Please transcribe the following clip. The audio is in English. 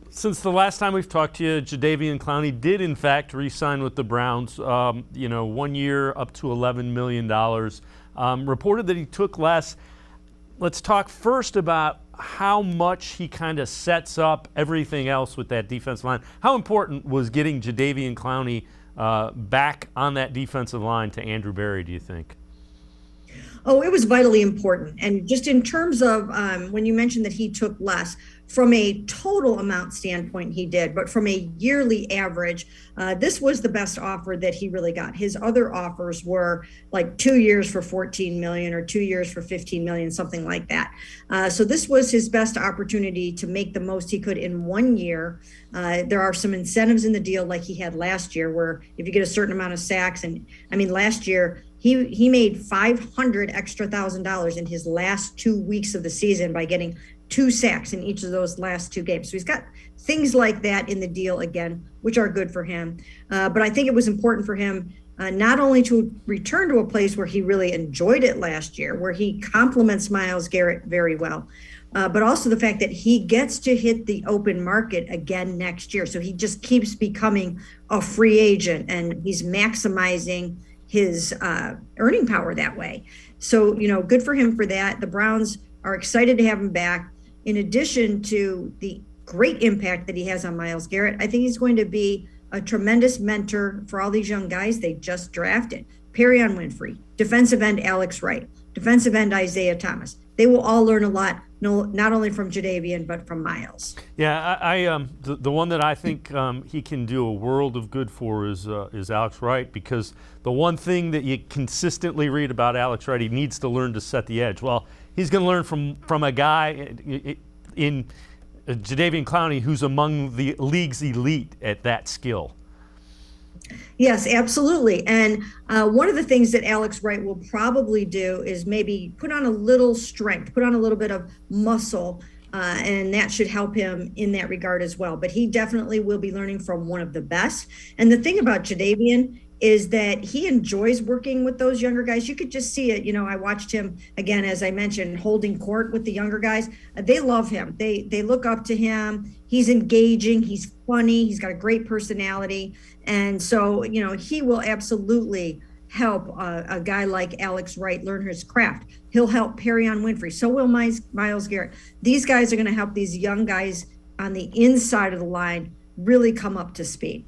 since the last time we've talked to you, Jadeveon Clowney did in fact re-sign with the Browns. 1 year up to $11 million. Reported that he took less. Let's talk first about how much he kind of sets up everything else with that defensive line. How important was getting Jadeveon Clowney back on that defensive line to Andrew Berry, do you think? Oh, it was vitally important. And just in terms of when you mentioned that he took less, from a total amount standpoint, he did, but from a yearly average, this was the best offer that he really got. His other offers were like 2 years for 14 million or 2 years for 15 million, something like that. So this was his best opportunity to make the most he could in 1 year. There are some incentives in the deal like he had last year, where if you get a certain amount of sacks, and I mean, last year, he made $500 extra $1,000 in his last 2 weeks of the season by getting 2 sacks in each of those last 2 games. So he's got things like that in the deal again, which are good for him. But I think it was important for him not only to return to a place where he really enjoyed it last year, where he complements Myles Garrett very well, but also the fact that he gets to hit the open market again next year. So he just keeps becoming a free agent, and he's maximizing his earning power that way. So, good for him for that. The Browns are excited to have him back. In addition to the great impact that he has on Myles Garrett, I think he's going to be a tremendous mentor for all these young guys they just drafted. Perrion Winfrey, defensive end Alex Wright, defensive end Isaiah Thomas. They will all learn a lot, not only from Jadeveon, but from Myles. Yeah, the one that I think he can do a world of good for is Alex Wright, because the one thing that you consistently read about Alex Wright, he needs to learn to set the edge. Well, he's going to learn from a guy in Jadeveon Clowney who's among the league's elite at that skill. Yes, absolutely. And one of the things that Alex Wright will probably do is maybe put on a little strength, put on a little bit of muscle, and that should help him in that regard as well. But he definitely will be learning from one of the best. And the thing about Jadeveon is that he enjoys working with those younger guys. You could just see it. I watched him, again, as I mentioned, holding court with the younger guys. They love him. They look up to him. He's engaging. He's funny. He's got a great personality. And so, he will absolutely help a guy like Alex Wright learn his craft. He'll help Perrion Winfrey. So will Myles Garrett. These guys are going to help these young guys on the inside of the line really come up to speed.